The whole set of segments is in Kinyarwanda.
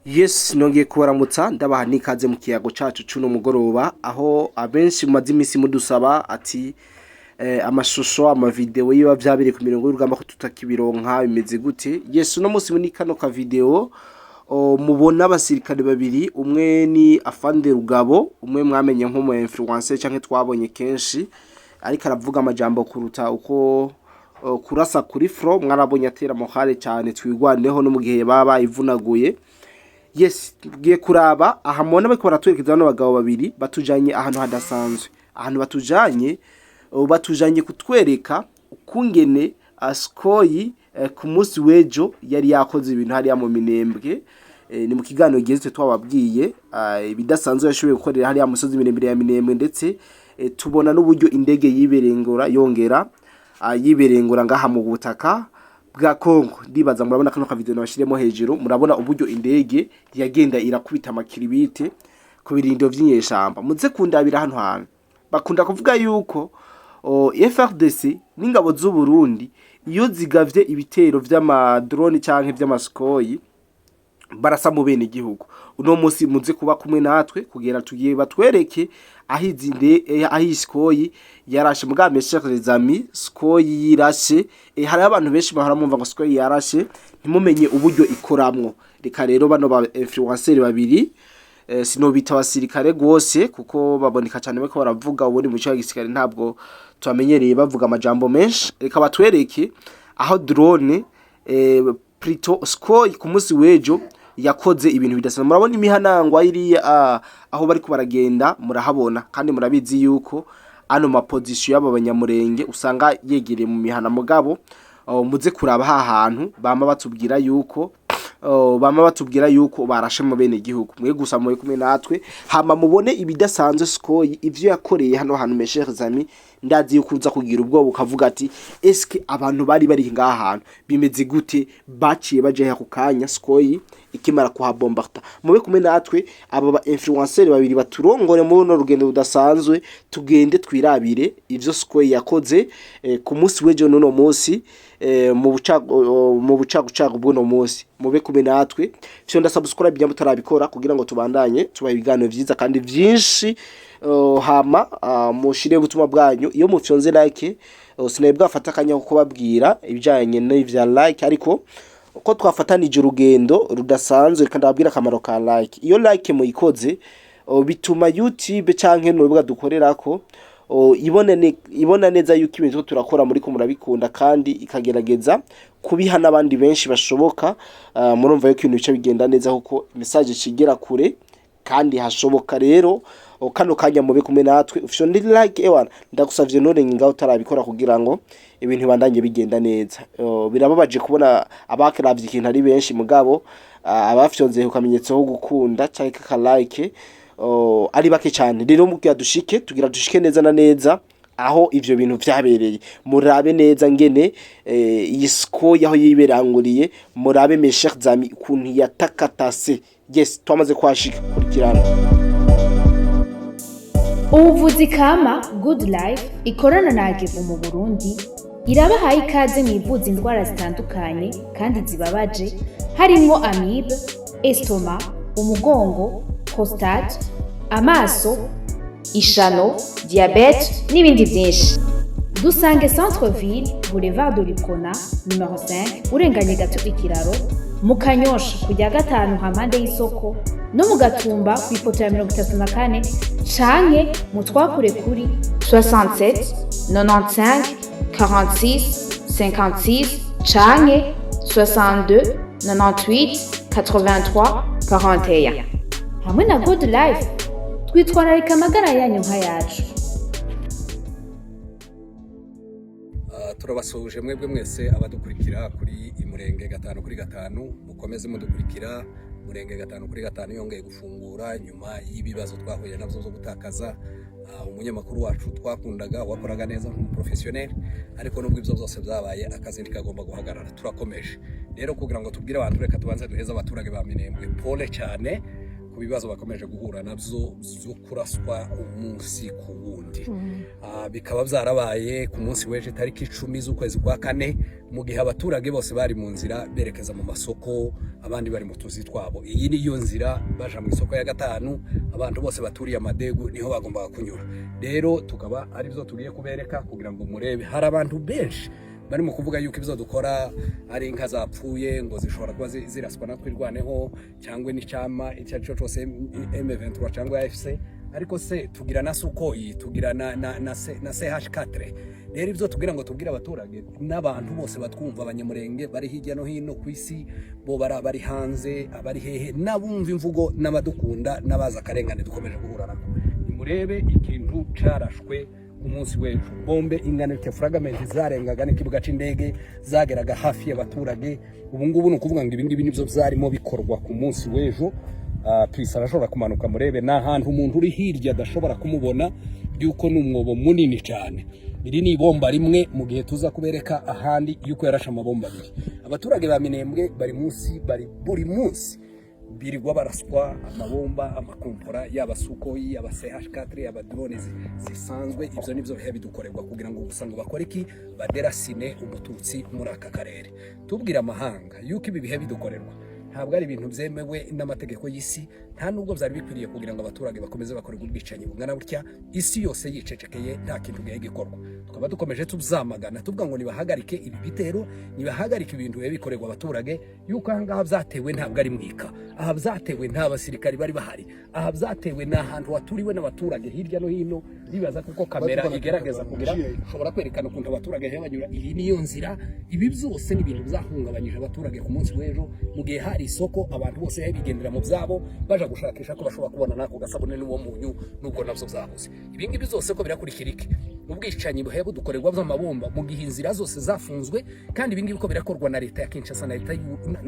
Yes, nongeye kubaramutsa ndabaha nikaze mu kiyago cacu cuno mugoroba aho abenshi mumaze imisi mudusaba ati amashusho amavideo yiba vyabire ku mirongo y'urugamba ko tutakibironka bimeze gute. Yes, uno musi muri kano ka video mubona abasirikare babiri, umwe ni Afande Rugabo, umwe mwamenye nko mu influencer canke twabonye kenshi ariko aravuga amajambo kuruta uko kurasa kuri fro, mwarabonye atera mohale cyane twigwaneho no mu gihe baba ivunaguye. Yes, tugiye kuraba aha mubona bariko baratwerekeza bano bagabo babiri batujanye ahantu hadasanzwe. Ahantu batujanye kutwereka ukungene Askoyi ku munsi wejo yari yakoze ibintu hariya mu Minembwe. Ni mu kiganiro giheze twababwiye ibidasanzwe yashoboye gukorera hariya musozi miremire ya Minembwe, ndetse tubona n'uburyo indege yongera yiberengura ngaha mu butaka bwa Kongo. Ndibaza murabona kano ka video nabashiremo hejuru, murabona uburyo indege yagenda irakubita amakiribite ku birindiro vy'inyeshamba. Muze kundabira hano hantu bakunda kuvuga yuko FRDC n'ingabo z'u Burundi iyo zigavye ibitero vy'amadrone canke vy'amaskoyi barasa mu bene igihugu. Uno musi muze kuba kumwe natwe kugera tugiye batwereke ahiskoyi yarashe mugambe Cheikh Zami skoyi yirashe. Hari abantu benshi bahora mumva ngo skoyi yarashe ntimumenye uburyo ikoramwo. Reka rero bano ba influencer babiri sinobita abasirikare gose kuko baboneka cyane bako baravuga ubundi mu cyo gisirikare ntabwo twamenyereye bavuga amajambo menshi. Reka batwereke aho drone Prito skoyi ku munsi wejo yakoze ibintu bidasanzwe. Murabona imihanangwa iri aho bari ko baragenda, murahabona kandi murabizi yuko ano maposition y'aba banyamurenge usanga yegereye mu mihana mugabo. Muze kuraba ha hantu bama batubwira yuko barashe mu bene igihugu. Mwe gusa mwe kumwe natwe hama mubone ibidasanzwe Skoyi ivyo yakoreye hano hantu Cheikh Zami. Ndazi yuko uza kugira ubwoba ukavuga ati eske abantu bari ngaha hantu bimeze gute, baciye baje ku kanya Skoyi ikimara kuhabombarda. Mube kumwe natwe aba ba influencer babiri baturongore mu no rugendo rudasanzwe, tugende twirabire ivyo Skoyi yakoze ku munsi wejo no munsi mu bucagucagu bw'uno munsi. Mube kumwe natwe fyo ndasubscribe byambo tarabikora kugira ngo tubandanye tubaye ibiganiro vyiza kandi vyinshi. Hama mushire ubutumwa bwanyu iyo mufyonze like, sinebwa afata kanya ko babwira ibijanye n'ivya like, ariko uko twafatanije urugendo rudasanzwe kandi ababwira akamaro ka like. Iyo like muyikoze bituma YouTube canke n'urubuga dukorerako ibona neza yuko ibintu turakora muri ko murabikunda kandi ikagerageza kubiha n'abandi benshi bashoboka. Murumva yuko ibintu bice bigenda neza kuko message cigera kure kandi hashoboka. Rero kano kanya mube kumwe natwe ufisho ndi like ewana ndagusavye none ngaho utarabikora kugira ngo ibintu bandanye bigenda neza. Birababaje kubona abakiravye ikintu ari benshi mugabo abafyonze ukamenyetso ho gukunda cyangwa ka like ari bake cyane. Rero mugiye dushike neza na neza aho ivyo bintu vyabereye. Murabe neza ngene Skoyi aho yiberanguriye, murabe Cheikh Zami kuntu yatakatase. Yes, twamaze kwashika kurikirana. Ubuvuzi kama Good Life ikorana na Agevo mu Burundi irabahaye ikaze mwivuza indwara zitandukanye kandi zibabaje, harimo amibe, estoma, umugongo, prostate, amaso, ishano, diabete n'ibindi byinshi. Dusange Centre Ville, Boulevard de Lukona, numero 5, urenganye gato ikiraro, mu Kanyosha kujya gatanu hamande y'isoko, no mu Gatumba ku ipoto ya 34 canke mutwakure kuri 67 95 46 56 canke 62 98 83 41. Hamwe na Good Life twitwararika amagara yanyu nka yacu. Turabasuje mwebwe mwese abadukurikira kuri Imurenge 5/5, mukomeze mudukurikira. Murenge 5/5 yongeye gufungura nyuma y'ibibazo twahuye navyo zo gutakaza umunyamakuru wacu twakundaga wakoraga neza nk'umuprofessionnel, ariko nubwo ivyo byose byabaye akazi ndikagomba guhagarara. Turakomeje rero kugira ngo tubwire abantu, reka tubanze duheza abaturage ba Minembwe pole cyane ku bibazo bakomeje guhura nabyo byo kuraswa umunsi ku wundi. Bikaba byarabaye ku munsi w'ejo tariki 10 z'ukwezi kwa kane, mu gihe abaturage bose bari mu nzira berekeza mu masoko, abandi bari mu tuzi twabo. Iyi ni yo nzira baja mu isoko ya gatanu, abantu bose baturiye amadegu niho bagombaga kunyura. Rero tukaba ari byo tugiye kubereka kugira ngo murebe. Hari abantu benshi bari mu kuvuga yuko ibyo dukora ari inka zapfuye ngo zishobora kuba ziraswa na twirwaneho cyangwa n'icyama icyo ari cyo cyose M23 cyangwa AFC, ariko se tugira na Sukoyi, tugira na CH4. Rero ibyo tugira ngo tubwire abaturage n'abantu bose batwumva, abanyamurenge bari hirya no hino ku isi, bo bari hanze, abari hehe, n'abumva imvugo n'abadukunda n'abaza akarengane dukomeje guhura nako. Nimurebe ikintu carashwe umunsi w'ejo. Bombe ingana fragment zarengaga n'ikibuga c'indege zageraga hafi y'abaturage. Ubu ngubu ni ukuvuga ngo ibingibi nibyo byarimo bikorwa ku munsi w'ejo. Twisa arashobora kumanuka murebe n'ahantu umuntu uri hirya adashobora kumubona yuko n'umwobo munini cyane. Iri ni bomba rimwe mu gihe tuza kubereka ahandi yuko yarasha amabomba abiri. Abaturage ba Minembwe bari munsi, bari buri munsi birirwa baraswa amabomba, amakompora, yaba Sukoyi, yaba CH4, yaba drone zisanzwe. Ibyo nibyo bihe bidukorerwa kugira ngo gusango bakore iki, baderasine umututsi muri aka karere. Tubwira amahanga yuko ibi bihe bidukorerwa ntabwo ari ibintu byemewe n'amategeko y'isi, nta nubwo byari bikwiriye kugira ngo abaturage bakomeze bakorerwa ubwicanyi bungana butya. Isi yose yicecekeye, nta kintu gihe gikorwa. Tukaba dukomeje tuzamagana tuvuga ngo nibahagarike ibi bitero, nibahagarike ibintu bihe bikorerwa abaturage, yuko ahangaha byatewe ntabwo ari mwika, aha byatewe nta basirikari bari bahari, aha byatewe n'ahantu haturiwe n'abaturage hirya no hino. Bibaza kuko kamera igerageza kugira ushobora kwerekana ukuntu abaturage banyura. Iyi niyo nzira. Ibi byose ni ibintu byahungabanyije abaturage ku munsi w'ejo, mu gihe hari isoko abantu bose bigendera mu byabo baje gushakisha ko bashobora kubona nako gasabune n'uwo munyu nubwo nabyo byabuze. Ibi ngibi byose ko birakurikira iki, ubwicanyi buhe budukorerwa by'amabomba mu gihe inzira zose zafunzwe, kandi ibi ngibi ko birakorwa na leta ya Kinshasa na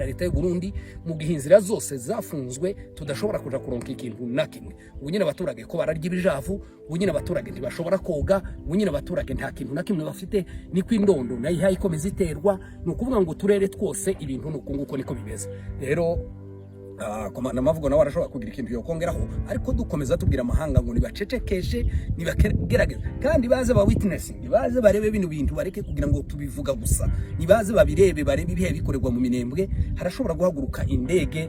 leta y'u Burundi, mu gihe inzira zose zafunzwe tudashobora kuja kuronka ikintu na kimwe. Ubu nyine abaturage ko bararya ibijavu, ubu nyine abaturage ntibashobora koga, ubu nyine abaturage nta kintu na kimwe bafite, ni kwindondo nayo ikomeza iterwa. Ni ukuvuga ngo turere twose ibintu nuko nguko niko bimeze. Rero komanda mavugo nawe arashobora kugira ikintu yo kongeraho, ariko dukomeza tubwira amahanga ngo nibacecekeshe, nibagerageza kandi baze ba witnessing, baze barebe bino bintu, bareke kugira ngo tubivuga gusa, nibaze babirebe, barebe ibihe bikorerwa mu Minembwe. Harashobora guhaguruka indege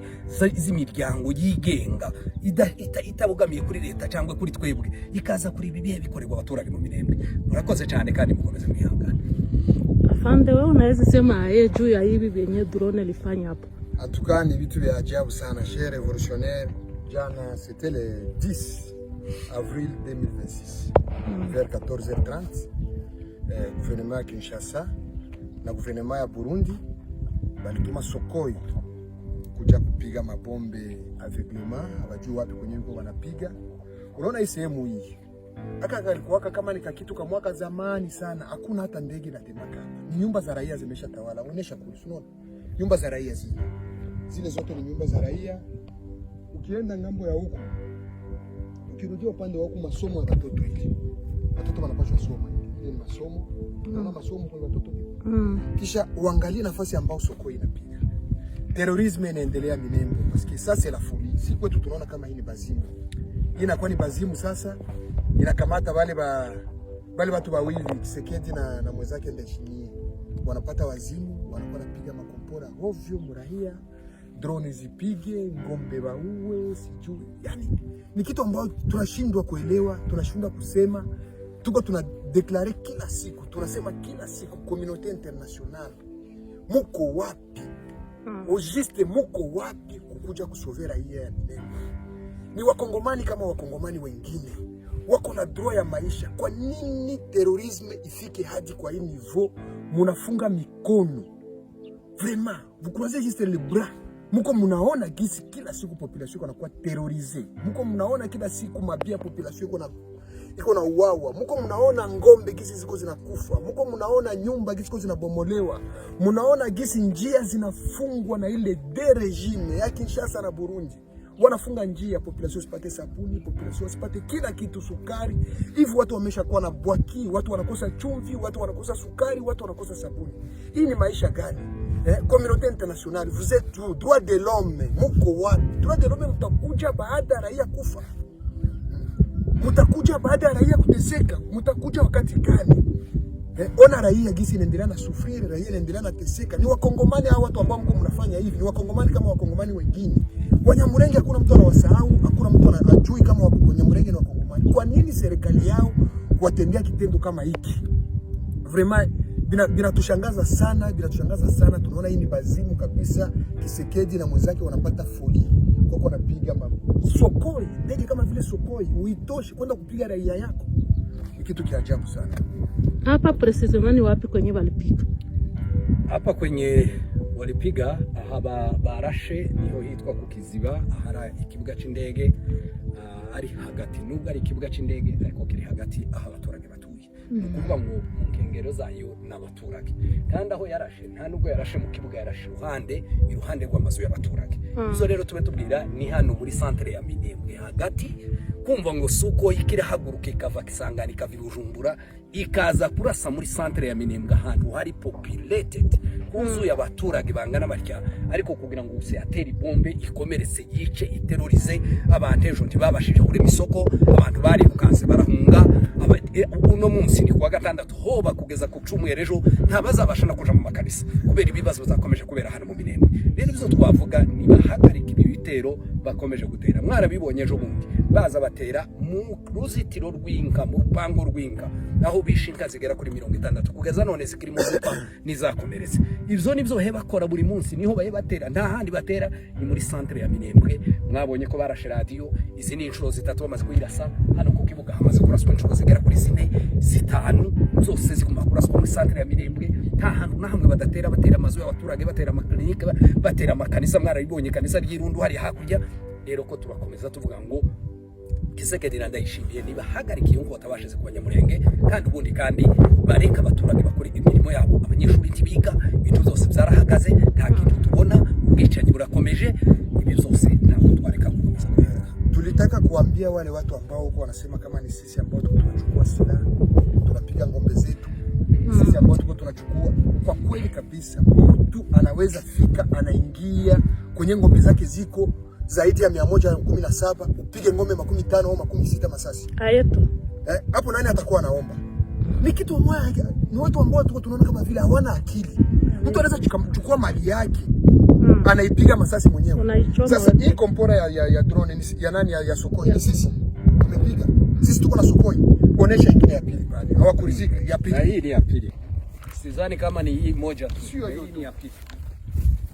z'imiryango yigenga itabugamiye kuri leta cyangwa kuri twebwe, ikaza kuri ibi bihe bikorerwa abaturage mu Minembwe. Murakoze cyane kandi mukomeze mwihangana. Afande, wewe unaweza sema juu ya hivi vyenye drone lifanya hapo? En tout cas, ni vitu vya ajabu sana, cher révolutionnaire. Jana, c'était le 10 avril 2026, vers 14h30, gouvernement ya Kinshasa na gouvernement ya Burundi balituma Sukoyi kuja kupiga mabombe aveuglement, abajua wapi kwenye yuko wanapiga. Unaona hii sehemu hii aka kalikuwa kama ni kitu kama mwaka zamani sana, hakuna hata ndege na temaka. Ni nyumba za raia zimeshatawala. Onesha kule, unaona nyumba za raia zile zote ni nyumba za raia. Ukienda ngambo ya huko, ukirudia upande wa huko, masomo ya watoto hivi, watoto wanapaswa soma, ile ni masomo. Tunaona masomo kwa watoto. Kisha uangalie nafasi ambao Sukoyi inapiga. Terrorisme inaendelea Minembwe, parce que ça c'est la folie. Si kwetu tunaona kama hii ni bazimu, hii inakuwa ni bazimu. Sasa inakamata wale watu wawili, Tshisekedi na mwenzake Ndayishimiye, wanapata wazimu, wanapiga makompora ovyo murahia, drone zipige, ngombe wauwe, sijui. Yani ni kitu ambacho tunashindwa kuelewa, tunashindwa kusema. Tuko tunadeklare kila siku, tunasema kila siku, communauté internationale, muko wapi? Ojiste muko wapi kukuja kusovera hii ya Minembwe? Ni wakongomani kama wakongomani wengine, wako na droit ya maisha. Kwa nini terrorisme ifike hadi kwa hii niveau? Munafunga mikono. Vraiment, vous croisez juste les bras. Muko munaona gisi kila siku population inakuwa terrorisée. Muko munaona kila siku mabia population iko na uwawa. Muko munaona ngombe gisi ziko zinakufa. Muko munaona nyumba gisi ziko zinabomolewa. Munaona gisi njia zinafungwa na ile de regime ya Kinshasa na Burundi. Wanafunga njia, population sipate sabuni, population sipate kila kitu, sukari. Hivi watu wameshakuwa na bwaki, watu wanakosa chumvi, watu wanakosa sukari, watu wanakosa sabuni. Hii ni maisha gani? Communauté internationale, vous êtes où? Droit de l'homme, muko wapi? Droit de l'homme mtakuja baada ya raia kufa. Mtakuja baada ya raia kuteseka. Mtakuja wakati gani? Ona raia gisi inaendelea na sufriri, raia inaendelea na teseka. Ni wakongomani hao watu ambao mko mnafanya hivi, ni wakongomani kama wakongomani wengine. Wanyamulenge hakuna mtu anawasahau, hakuna mtu anajui kama Wanyamulenge ni wakongomani. Kwa nini serikali yao kuwatendea kitendo kama hiki? Vraiment binatushangaza sana, tunaona hii ni bazimu kabisa. Kisekedi na mwenzake wanapata foli. Kwa wanapiga Sokoi, ndege kama vile Sokoi, uitoshe kwenda kupiga raia yako. Ni kitu kia ajabu sana. Hapa precisement wapi kwenye walipiga? Hapa kwenye walipiga haba barashe niho hitwa kukiziba, ahara ikibuga c'indege, ari hagati nubwo ari ikibuga c'indege ariko kiri hagati aho abaturage batuye. Ukuvuga ngo mu nkengero zayo n'abaturage, kandi aho yarashe nta nubwo yarashe mu kibuga, yarashe iruhande rw'amazu y'abaturage. Izo rero tube tubwira ni hano muri centre ya Minembwe hagati, kumva ngo suko ikira haguruka ikava Kisangani ikava Bujumbura ikaza kurasa muri centre ya Minembwe ahantu hari populated huzuye abaturage bangana batya, ariko kugira ngo use ateri bombe ikomeretse yice iterorize abantu ejo ntibabashije kuri misoko, abantu bari bukanse barahunga. Uno munsi ni kuwa gatandatu hoba kugeza ku cumwere ejo ntabazabasha no kuja mu makanisa kubera ibibazo bizakomeje kubera hano mu Minembwe. Rero bizo twavuga ni bahagarika ibitero bakomeje gutera. Mwarabibonye ejo bundi baza batera mu ruzitiro rw'inka, mu rupango rw'inka, aho bishinka zigera kuri 60 kugeza none zikiri mu zupa nizakomeretse. Ivyo nivyo bakora buri munsi, niho batera, nta handi batera ni muri centre ya Minembwe. Mwabonye ko barashe radio, izi ni inshuro zitatu bamaze kuyirasa hano ku kibuga, hamaze kuraswa inshuro zigera kuri 4-5 zose ziguma kuraswa muri centre ya Minembwe. Nta hantu na hamwe badatera, batera amazu y'abaturage, batera amakilinike, batera amakanisa. Mwarabibonye kanisa ry'Irundu hari hakurya. Rero ko turakomeza tuvuga ngo Kisekedi Ndayishimiye niba hagarika iyo ngo batabashize ku Banyamulenge, kandi ubundi kandi bareka abaturage bakora imirimo yabo. Abanyeshuri ntibiga, ibintu byose byarahagaze, nta kintu tubona, ubwicanyi burakomeje. Ibi byose ntabwo twareka gukomeza kubera. Tulitaka kuambia wale watu ambao huko wanasema kama ni sisi ambao tunachukua silaha, tunapiga ngombe zetu, sisi ambao tunachukua. Kwa kweli kabisa, mtu anaweza fika anaingia kwenye ngombe zake ziko zaidi ya 117, upige ngombe 15 au 16 masasi. Ayeto. Hapo nani atakuwa anaomba? Ni kitu moja, ni watu ambao tunaona kama vile hawana akili. Mtu anaweza kuchukua mali yake, anaipiga masasi mwenyewe. Sasa hii kompora ya drone ya nani ya Sokoi ni sisi tumepiga. Sisi tuko na Sokoi. Kuonesha ingine ya pili pale. Hawakurizika ya pili. Na hii ni ya pili. Sidhani kama ni hii moja tu. Sio hii ni ya pili.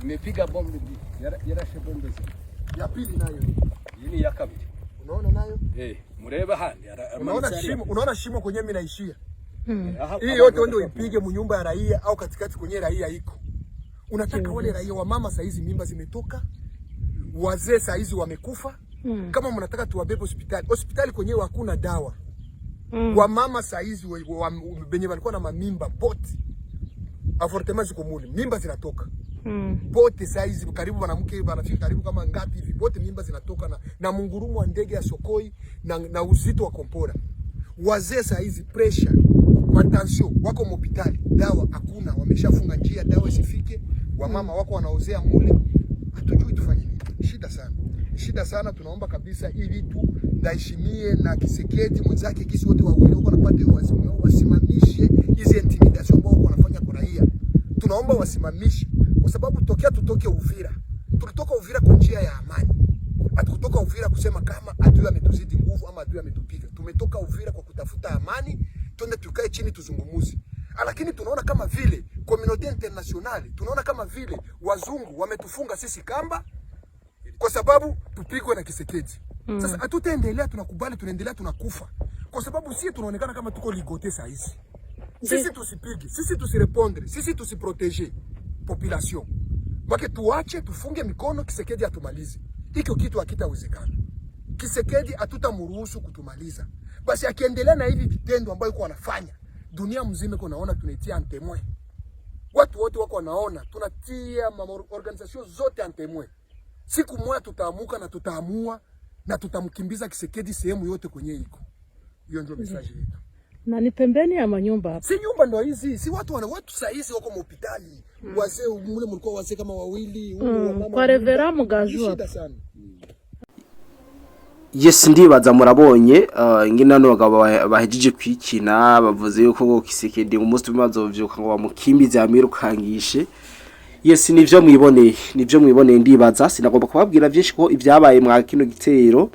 Nimepiga bombe yarashe bombe ya pili nayo. Hii ni ya kabili. Unaona nayo? Mureba handi. Unaona shimo kwenye mimi naishia. Hii yote ndio ipige mnyumba ya raia au katikati kwenye raia iko. Unataka wale raia wa mama saizi mimba zimetoka, wazee saizi wamekufa. Kama mnataka tuwabebe hospitali kwenyewe hakuna dawa. Wa mama saizi benye walikuwa na mamimba bote, avortement ziko mule, mimba zinatoka. Bote saizi karibu wanamke wanafika karibu kama ngapi hivi, bote mimba zinatoka na mungurumo wa ndege ya Sokoi na uzito wa kompora. Wazee saizi pressure, matension wako hospitali, dawa hakuna, wameshafunga njia dawa isifike. Wamama wako wanaozea mule, hatujui tufanye nini. Shida sana. Tunaomba kabisa hii vitu Ndayishimiye na Kisekedi mwenzake kisi wote wawili wako wanapata wazimu, wasimamishe hizi intimidation ambao wanafanya kwa raia. Tunaomba wasimamishe, kwa sababu tutoke Uvira. Tulitoka Uvira kwa njia ya amani. Hatukutoka Uvira kusema kama adui ametuzidi nguvu ama adui ametupiga. Tumetoka Uvira kwa kutafuta amani, twende tukae chini tuzungumuze. Lakini tunaona kama vile communauté internationale, tunaona kama vile wazungu wametufunga sisi kamba kwa sababu tupigwe na Kisekedi. Sasa hatutaendelea, tunakubali, tunaendelea, tunakufa. Kwa sababu sisi tunaonekana kama tuko ligote saa hizi. Sisi tusipige, sisi tusirepondre, sisi tusiprotege population. Baki tuache, tufunge mikono, Kisekedi atumalize. Hiko kitu hakitawezekana. Kisekedi hatutamruhusu kutumaliza. Basi akiendelea na hivi vitendo ambayo yuko anafanya, dunia mzima iko naona tunaitia antemwe. Watu wote wako wanaona tunatia organization zote antemwe. Siku moja tutaamuka na tutaamua na tutamkimbiza Kisekedi sehemu yote kwenye iko. Hiyo ndio message yetu. Na ni pembeni ya manyumba hapa. Si nyumba ndo hizi, si watu saa hizi wako hospitali. Wazee mule mlikuwa wazee kama wawili, kwa Revera Mugaju hapa. Yes, ndibaza murabonye ingene nano bagabo bahejeje kwikina bavuze yuko ngo Kisekedi umunsi bimazovyuka ngo bamukimbize amirukangishe. Yes, nivyo mwiboneye ndibaza sinagomba kubabwira byinshi ko ibyabaye mwa kino gitero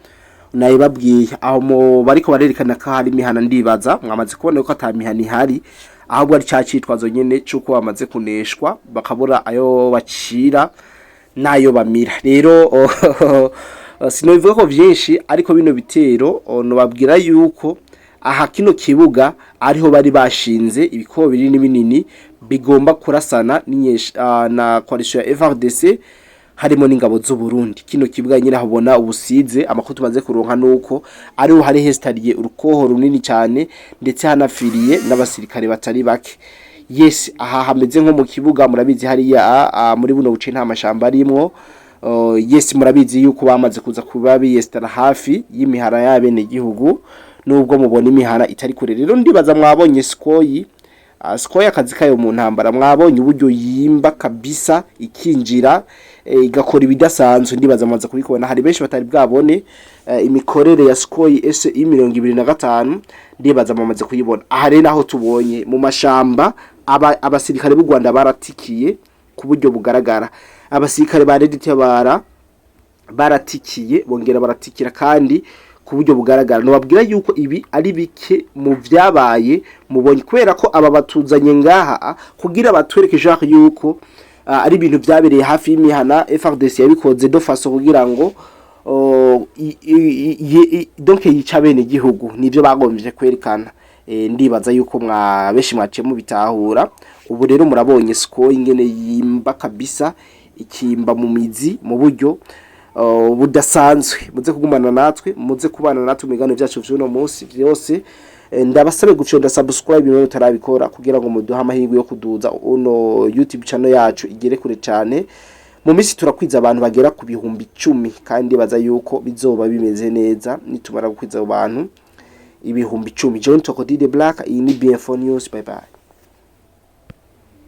nayibabwiye aho mo bariko barerekana ko hari imihana ndibaza mwamaze kubona ko atamihana ihari ahubwo ari cyacitwazo nyene cyuko bamaze kuneshwa bakabura ayo bacira nayo bamira rero sinobivuga ko byinshi ariko bino bitero no babwira yuko aha kino kibuga ariho bari bashinze ibikobo binini binini bigomba kurasana na coalition ya FARDC harimo n'ingabo z'u Burundi. Kino kibuga nyine habona ubusize amakuru tumaze kuronka nuko ariho hari hestariye urukoho runini cyane ndetse hanafiriye n'abasirikare batari bake. Yes, aha hameze nko mu kibuga murabizi hariya muri buno buce nta mashamba arimwo. Yes, murabizi yuko bamaze kuza kuba biyestara hafi y'imihara y'abene gihugu nubwo mubona imihara itari kure. Rero ndibaza mwabonye Skoyi akazi kayo mu ntambara mwabonye uburyo yimba kabisa ikinjira igakora ibidasanzwe. Ndibaza amaze kubikora hari benshi batari bwabone imikorere ya Skoyi SE25 ndibaza amaze kuyibona. Aha rero naho tubonye mu mashamba abasirikare b'u Rwanda baratikiye ku buryo bugaragara. Abasirikare ba Reditabara baratikiye bongera baratikira kandi ku buryo bugaragara. No babwira yuko ibi ari bike mu vyabaye mubonye kubera ko aba batuzanye ngaha kugira batwereke genre yuko ari ibintu byabereye hafi y'imihana FARDC yabikoze do faso kugira ngo donc yica bene gihugu nivyo bagombye kwerekana. Ndibaza yuko beshi mwaciye mu bitahura. Ubu rero murabonye Skoyi ingene yimba kabisa ikimba mu mizi mu buryo budasanzwe. Muze kugumana natwe muze kubana natwe migano byacu vy'uno munsi byose. Ndabasabe guconda subscribe niba utarabikora kugira ngo muduha amahirwe yo kuduza uno YouTube channel yacu igere kure cyane. Mu minsi turakwiza abantu bagera ku bihumbi 10 kandi baza yuko bizoba bimeze neza nitumara gukwiza abo bantu ibihumbi 10. John Tokodi the Black in BF4 News. Bye bye.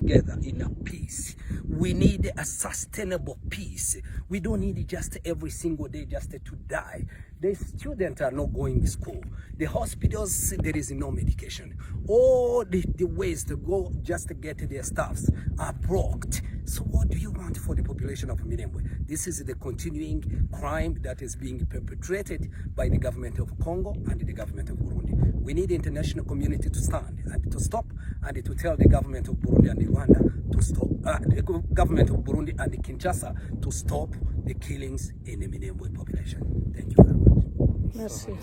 Together in a peace. We need a sustainable peace. We don't need just every single day just to die. The students are not going to school. The hospitals, there is no medication. All the ways to go just to get their staffs are blocked. So what do you want for the population of Minembwe? This is the continuing crime that is being perpetrated by the government of Congo and the government of Burundi. We need the international community to stand and to stop and to tell the government of Burundi and Rwanda to stop, the government of Burundi and the Kinshasa to stop the killings in the Minembwe population. Thank you very much. Merci.